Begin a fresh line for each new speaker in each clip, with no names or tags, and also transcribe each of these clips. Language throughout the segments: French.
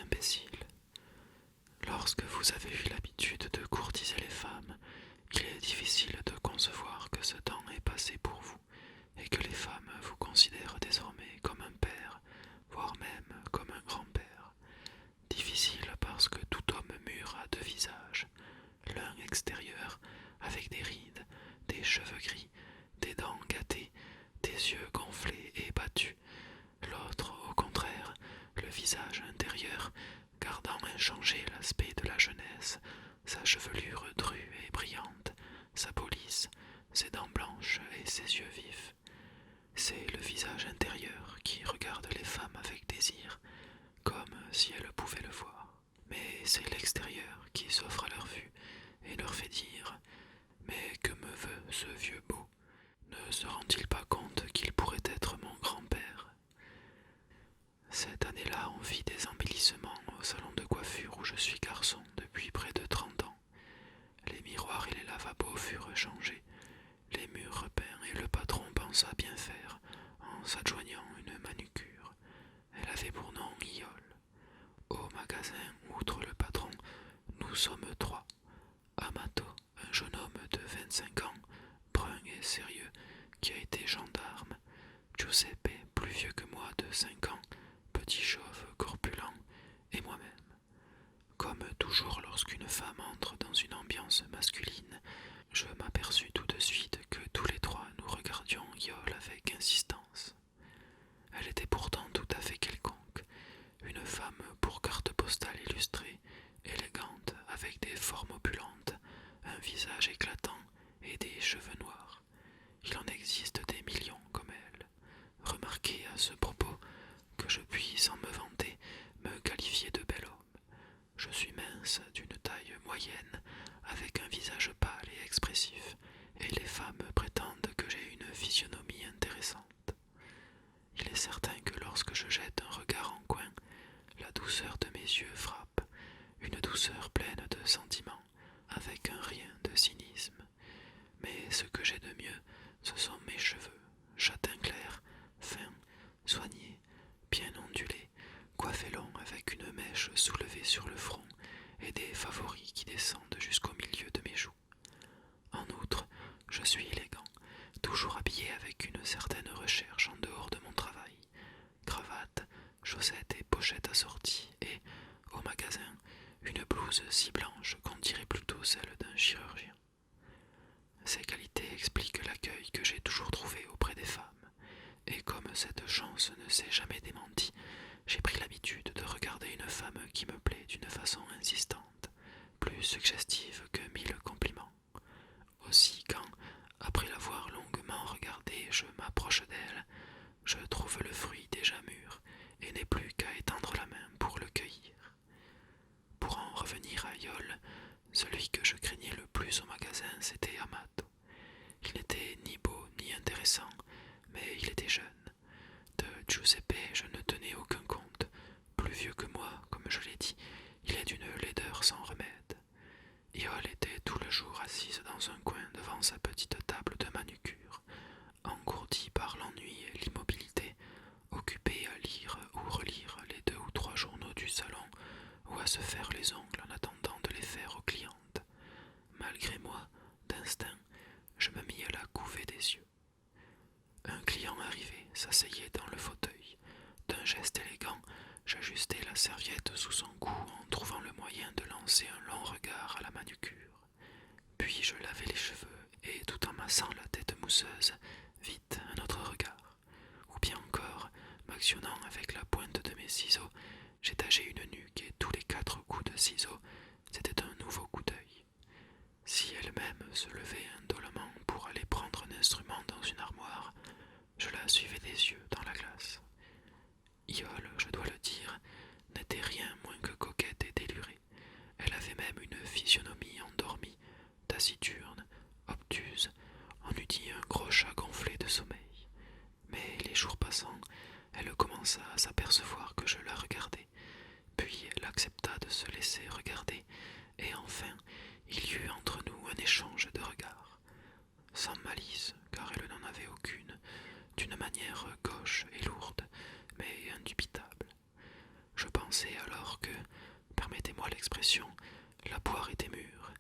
imbécile. Lorsque vous avez eu l'habitude de courtiser les femmes, il est difficile de concevoir que ce temps est passé pour vous et que les femmes vous considèrent désormais comme un père, voire même comme un grand-père. Difficile parce que tout homme mûr a deux visages, l'un extérieur avec des rides, des cheveux gris, des dents gâtées, des yeux gonflés et battus, l'autre au contraire, le visage intérieur, gardant inchangé l'aspect de la jeunesse, sa chevelure drue et brillante, sa police, ses dents blanches et ses yeux vifs. C'est le visage intérieur qui regarde les femmes avec désir, comme si elles pouvaient le voir. Mais c'est l'extérieur qui s'offre à leur vue et leur fait dire « Mais que me veut ce vieux beau? Ne se rend-il pas compte qu'il pourrait être mon grand-père ?» Cette année-là, on vit des embellissements au salon de coiffure où je suis garçon depuis près de 30 ans. Les miroirs et les lavabos furent changés, les murs repeints et le patron pensa bien faire en s'adjoignant une manucure. Elle avait pour nom Iole. Au magasin, outre le patron, nous sommes trois. Amato, un jeune homme de 25 ans, brun et sérieux, qui a été gendarme. Giuseppe, plus vieux que moi de 5 ans, petit chauve corpulent, et moi-même. Comme toujours lorsqu'une femme entre dans une ambiance masculine, je m'aperçus tout de suite que tous les trois nous regardions Yole avec insistance. Elle était pourtant tout à fait quelconque, une femme pour carte postale illustrée, élégante, avec des formes opulentes, un visage éclatant et des cheveux noirs. Il en existe des millions comme elle. Remarquez à ce propos que je puis, sans me vanter, me qualifier de bel homme. Je suis mince, d'une taille moyenne, avec un visage pâle et expressif, et les femmes prétendent que j'ai une physionomie intéressante. Il est certain que lorsque je jette un regard en coin, la douceur de mes yeux frappe, une douceur pleine de sentiments, avec un rien de cynisme. Mais ce que j'ai de mieux, ce sont mes cheveux, châtain clair, fins, soignés, bien ondulés, coiffés longs avec une mèche soulevée sur le front et des favoris qui descendent jusqu'au milieu de mes joues. En outre, je suis élégant, toujours habillé avec une certaine recherche en dehors de mon travail. Cravate, chaussettes et pochettes assorties et, au magasin, une blouse si blanche qu'on dirait plutôt celle d'un chirurgien. Ces qualités expliquent l'accueil que j'ai toujours trouvé auprès des femmes, et comme cette chance ne s'est jamais démentie, j'ai pris l'habitude de regarder une femme qui me plaît d'une façon insistante, plus suggestive que 1000 compliments. Aussi, quand, après l'avoir longuement regardée, je m'approche d'elle, je trouve le fruit déjà mûr, et n'ai plus qu'à étendre la main pour le cueillir. Pour en revenir à Yole, celui que je craignais le plus au magasin, c'était Amato. Il n'était ni beau ni intéressant, mais il était jeune. De Giuseppe, je ne tenais aucun compte. Plus vieux que moi, comme je l'ai dit, il est d'une laideur sans remède. Yole était tout le jour assise dans un coin devant sa petite table de manucure, engourdie par l'ennui et l'immobilité, occupée à lire ou relire les 2 ou 3 journaux du salon ou à se faire les ongles en attendant de les faire aux clientes. Malgré moi, d'instinct, je me mis à la couvée des yeux. Un client arrivé s'asseyait dans le fauteuil. D'un geste élégant, j'ajustai la serviette sous son cou en trouvant le moyen de lancer un long regard à la manucure. Puis je lavai les cheveux et, tout en massant la tête mousseuse, vite un autre regard. Ou bien encore, m'actionnant avec la pointe de mes ciseaux, j'étageai une nuque et tous les 4 coups de ciseaux, c'était un nouveau coup d'œil. Si elle-même se levait indolemment pour aller prendre un instrument dans une armoire, je la suivais des yeux dans la glace. Iole, je dois le dire, n'était rien moins que coquette et délurée. Elle avait même une physionomie endormie, taciturne, obtuse, on eût dit un gros chat gonflé de sommeil. Mais les jours passant, elle commença à s'apercevoir que je la regardais, puis elle accepta de se laisser regarder, et enfin, il y eut entre nous un échange de regards. Sans malice, car elle n'en avait aucune, d'une manière gauche et lourde, mais indubitable. Je pensai alors alors que, permettez-moi l'expression, la poire était mûre,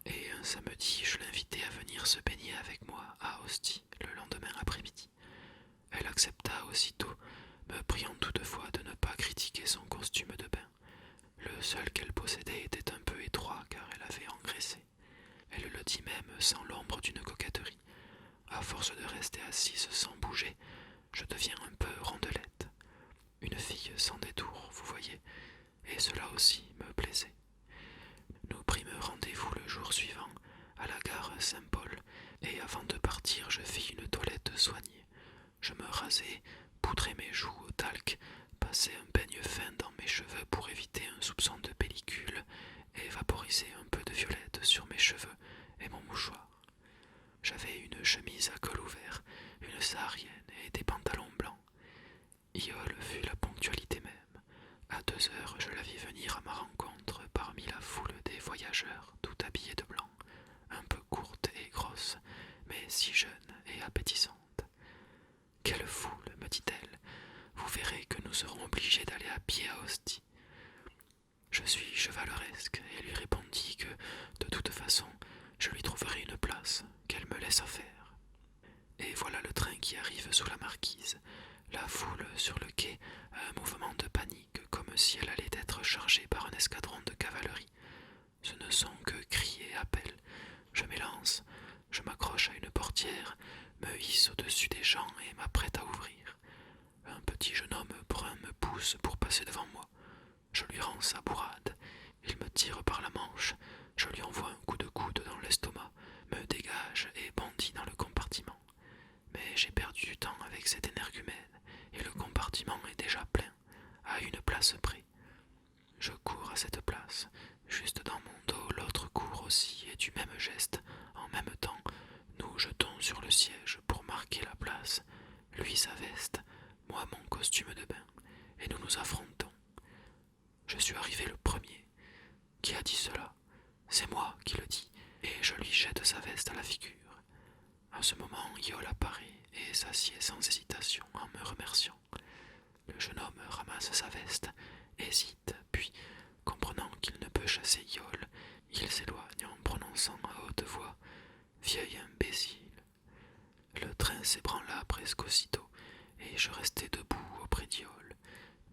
et un samedi je l'invitai à venir se baigner avec moi à Ostie le lendemain après-midi. Elle accepta aussitôt, me priant toutefois de ne pas critiquer son costume de bain. Le seul qu'elle possédait était un peu étroit car elle avait engraissé. Elle le dit même sans l'ombre d'une coquetterie. À force de rester assise sans bouger, je deviens un peu rondelette. Une fille sans détour, vous voyez, et cela aussi me plaisait. Nous prîmes rendez-vous le jour suivant, à la gare Saint-Paul, et avant de partir je fis une toilette soignée. Je me rasai, poudrai mes joues au talc, passai un peigne fin dans mes cheveux pour éviter un soupçon de pellicule, et vaporisai un peu de violette sur mes cheveux et mon mouchoir. J'avais une chemise à col ouvert, une saharienne et des pantalons blancs. Iole fut la ponctualité même. À 2 heures, je la vis venir à ma rencontre parmi la foule des voyageurs, tout habillés de blanc, un peu courte et grosse, mais si jeune et appétissante. Quelle foule, me dit-elle, vous verrez que nous serons obligés d'aller à pied à Ostie. Je suis chevaleresque et lui répondis que, de toute façon, je lui trouverai une place, qu'elle me laissa faire. Et voilà le train qui arrive sous la marquise. La foule sur le quai a un mouvement de panique, comme si elle allait être chargée par un escadron de cavalerie. Ce ne sont que cris et appels. Je m'élance, je m'accroche à une portière, me hisse au-dessus des gens et m'apprête à ouvrir. Un petit jeune homme brun me pousse pour passer devant moi. Je lui rends sa bourrade. Il me tire par la manche. Je lui envoie un coup de coude dans l'estomac, me dégage et bondit dans le compartiment. Mais j'ai perdu du temps avec cet énergumène, et le compartiment est déjà plein, à une place près. Je cours à cette place. Juste dans mon dos, l'autre court aussi, et du même geste, en même temps, nous jetons sur le siège pour marquer la place, lui sa veste, moi mon costume de bain, et nous nous affrontons. Je suis arrivé le premier. Qui a dit cela? C'est moi qui le dis, et je lui jette sa veste à la figure. À ce moment, Iole apparaît et s'assied sans hésitation en me remerciant. Le jeune homme ramasse sa veste, hésite, puis, comprenant qu'il ne peut chasser Iole, il s'éloigne en prononçant à haute voix « Vieil imbécile ». Le train s'ébranla presque aussitôt, et je restai debout auprès d'Iole.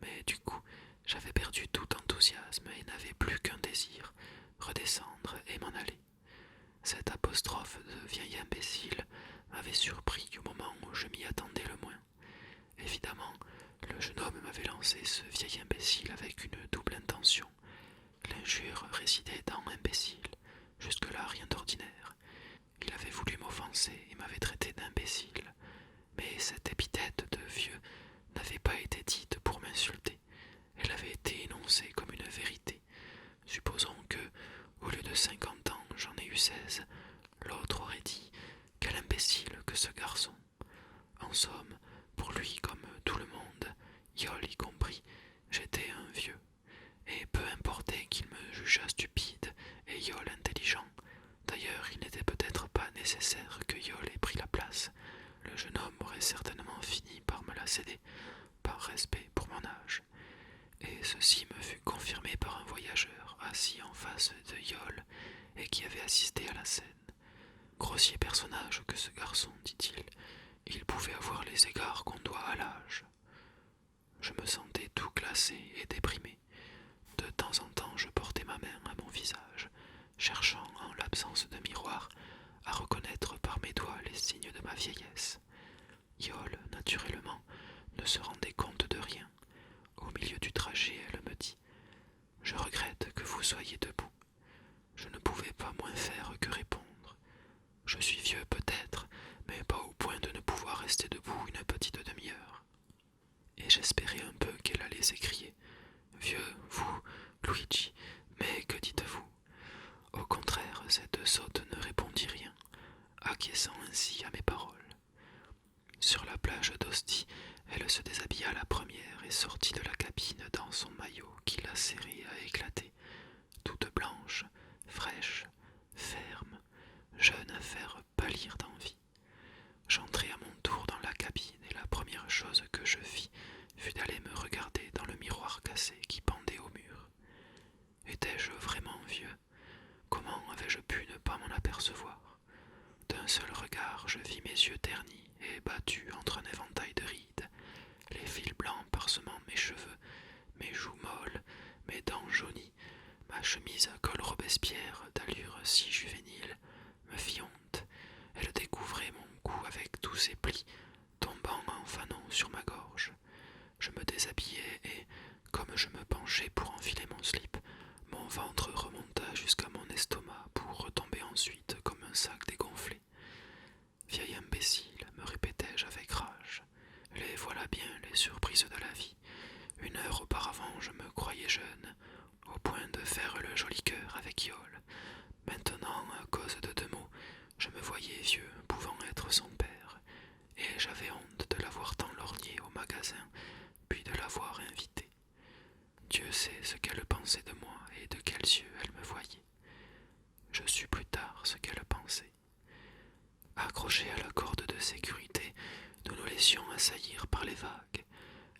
Mais du coup, j'avais perdu tout enthousiasme et n'avais plus qu'un désir, redescendre et m'en aller. Cette apostrophe de vieil imbécile m'avait surpris au moment où je m'y attendais le moins. Évidemment, le jeune homme m'avait lancé ce vieil imbécile avec une double intention. L'injure résidait dans imbécile, jusque-là rien d'ordinaire. Il avait voulu m'offenser et m'avait traité d'imbécile, mais cette épithète de vieux n'avait pas été dite pour m'insulter. Elle avait été énoncée comme une vérité. Supposons que, au lieu de 50 ans, j'en ai eu 16, l'autre aurait dit « Quel imbécile que ce garçon !» En somme, pour lui comme tout le monde, Iole y compris, j'étais un vieux. Et peu importait qu'il me jugeât stupide et Iole intelligent. D'ailleurs, il n'était peut-être pas nécessaire que Iole ait pris la place. Le jeune homme aurait certainement fini par me la céder, par respect pour mon âge. Et ceci me fut confirmé par un voyageur assis en face de Iole et qui avait assisté à la scène. Grossier personnage que ce garçon, dit-il, il pouvait avoir les égards qu'on doit à l'âge. Je me sentais tout glacé et déprimé. De temps en temps, je portais ma main à mon visage, cherchant, en l'absence de miroir, à reconnaître par mes doigts les signes de ma vieillesse. Iole, naturellement, ne se rendait compte de rien. Au milieu du trajet, elle me dit « Je regrette que vous soyez debout. » Je ne pouvais pas moins faire que répondre. Je suis vieux peut-être, mais pas au point de ne pouvoir rester debout une petite demi-heure. Et j'espérais un peu qu'elle allait s'écrier « Vieux, vous, Luigi, mais que dites-vous » Au contraire, cette sotte ne répondit rien, acquiesçant ainsi à mes paroles. Sur la plage d'Ostie, elle se déshabilla la première et sortit de la cabine dans son maillot qui la serrait à éclater, toute blanche, fraîche, ferme, jeune à faire pâlir d'envie. J'entrai à mon tour dans la cabine et la première chose que je fis fut d'aller me regarder dans le miroir cassé qui pendait au mur. regard, je vis mes yeux ternis et battus entre un éventail de rides, les fils blancs parsemant mes cheveux, mes joues molles, mes dents jaunies, ma chemise à col Robespierre d'allure si juvénile me fit honte. Elle découvrait mon cou avec tous ses plis, tombant en fanons sur ma gorge. Je me déshabillai et, comme je me penchai pour enfiler mon slip, mon ventre remonta jusqu'à mon estomac pour retomber ensuite comme un sac dégonflé. Vieil imbécile, me répétai-je avec rage. Les voilà bien, les surprises de la vie. 1 heure auparavant, je me croyais jeune, au point de faire le joli cœur avec Yole. Maintenant, à cause de 2 mots, je me voyais vieux, pouvant être son père, et j'avais honte de l'avoir tant lorgné au magasin, puis de l'avoir invitée. Dieu sait ce qu'elle pensait de moi et de quels yeux elle me voyait. Je sus plus tard ce qu'elle pensait. Accrochés à la corde de sécurité, nous nous laissions assaillir par les vagues.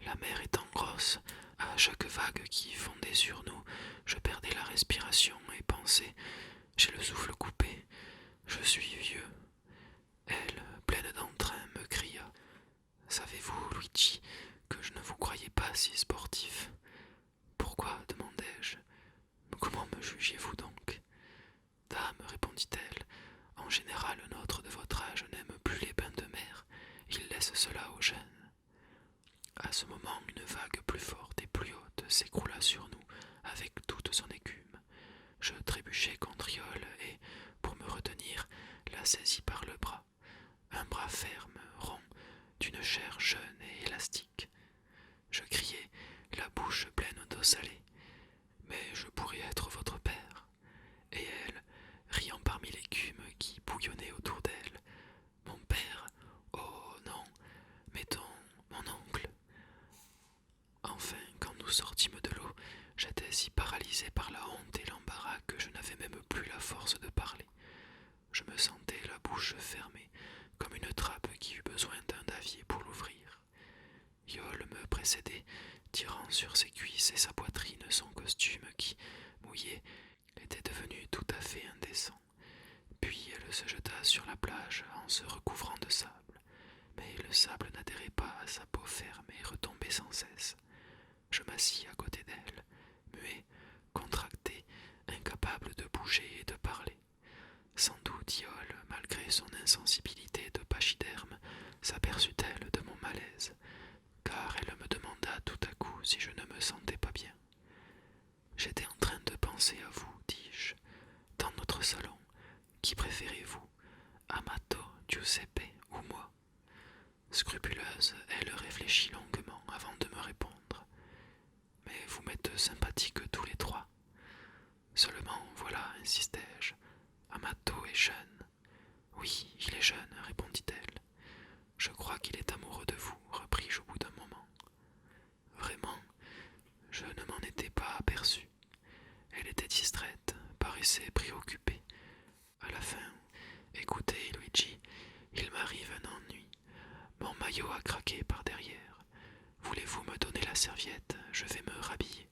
La mer étant grosse, à chaque vague qui fondait sur nous, je perdais la respiration et pensais « J'ai le souffle coupé, je suis vieux ». Elle, pleine d'entrain, me cria « Savez-vous, Luigi, que je ne vous croyais pas si sportif ?» Pourquoi demandai-je. Comment me jugiez-vous donc? Dame, répondit-elle, en général, notre de votre âge n'aime plus les bains de mer, il laisse cela aux jeunes. À ce moment, une vague plus forte et plus haute s'écroula sur nous avec toute son écume. Je trébuchai contre Yole et, pour me retenir, la saisis par le bras. Un bras ferme, rond, d'une chair jeune et élastique. Je criai, la bouche pleine d'eau salée. Mais je pourrais être votre père. Et elle, riant parmi l'écume qui bouillonnait autour d'elle. Mon père? Oh non, mettons mon oncle. Enfin, quand nous sortîmes de l'eau, j'étais si paralysé par la honte et l'embarras que je n'avais même plus la force de parler. Je me sentais la bouche fermée, comme une trappe qui eut besoin d'un davier pour l'ouvrir. Yole me précédait, tirant sur ses cuisses et sa poitrine son costume qui, mouillé, était devenu tout à fait indécent. Puis elle se jeta sur la plage en se recouvrant de sable. Mais le sable n'adhérait pas à sa peau ferme et retombait sans cesse. Je m'assis à côté d'elle, muet, contracté, incapable de bouger et de parler. Sans doute Yole, malgré son insensibilité de pachyderme, s'aperçut-elle de mon malaise, car elle me demanda tout à coup si je ne me sentais pas bien. J'étais en train de penser à vous, dis-je. Dans notre salon, qui préférez-vous, Amato, Giuseppe ou moi? Scrupuleuse, elle réfléchit longuement avant de me répondre. Mais vous m'êtes sympathiques tous les 3. Seulement, voilà, insistai-je, Amato est jeune. Oui, il est jeune, répondit-elle. Je crois qu'il est amoureux de vous, repris-je au bout d'un moment. Vraiment, je ne m'en étais pas aperçu. Elle était distraite, paraissait préoccupée. À la fin, écoutez, Luigi, il m'arrive un ennui. Mon maillot a craqué par derrière. Voulez-vous me donner la serviette? Je vais me rhabiller.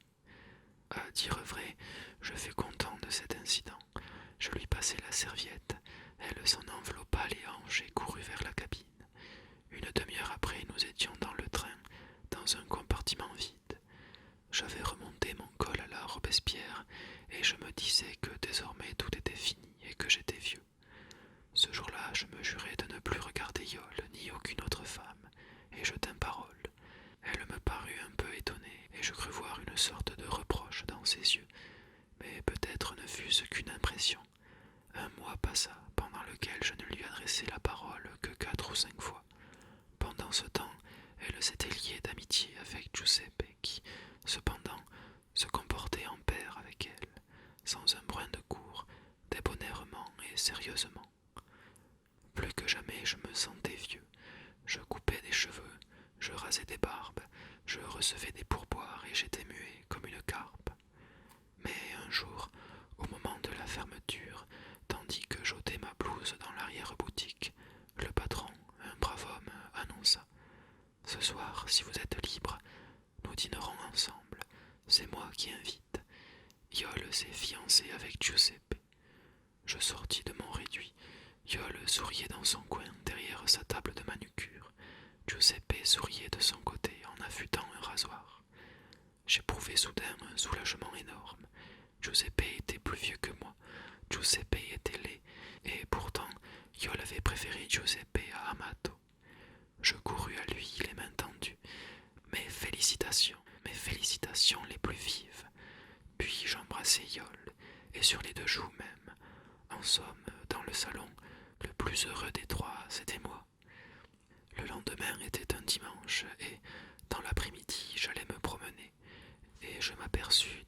À dire vrai, je fus content de cet incident. Je lui passai la serviette. Elle s'en enveloppa les hanches et courut vers la cabine. 1/2 heure après, nous étions dans le train, dans un compartiment vide. J'avais remonté mon col à la Robespierre et je me disais que désormais tout était fini et que j'étais vieux. Ce jour-là, je me jurai de ne plus regarder Yole ni aucune autre femme, et je tins parole. Elle me parut un peu étonnée, et je crus voir une sorte de reproche dans ses yeux, mais peut-être ne fut-ce qu'une impression. Un mois passa, pendant lequel je ne lui adressai la parole que 4 ou 5 fois. Pendant ce temps, elle s'était liée d'amitié avec Giuseppe, qui, cependant, se comportait en père avec elle, sans un brin de cour, débonnairement et sérieusement. Plus que jamais je me sentais vieux. Je coupais des cheveux, je rasais des barbes, je recevais des pourboires et j'étais muet comme une carpe. Mais un jour, au moment de la fermeture, tandis que j'ôtais ma blouse dans l'arrière-boutique, le patron, un brave homme, annonça « Ce soir, si vous êtes libre, nous dînerons ensemble. C'est moi qui invite. Yole s'est fiancée avec Giuseppe. » Je sortis de mon réduit. Yol souriait dans son coin derrière sa table de manucure. Giuseppe souriait de son côté en affûtant un rasoir. J'éprouvai soudain un soulagement énorme. Giuseppe était plus vieux que moi. Giuseppe était laid, et pourtant Yol avait préféré Giuseppe à Amato. Je courus à lui, les mains tendues. Mes félicitations les plus vives. Puis j'embrassai Yol, et sur les deux joues même. En somme, dans le salon, le plus heureux des trois, c'était moi. Le lendemain était un dimanche, et dans l'après-midi, j'allais me promener, et je m'aperçus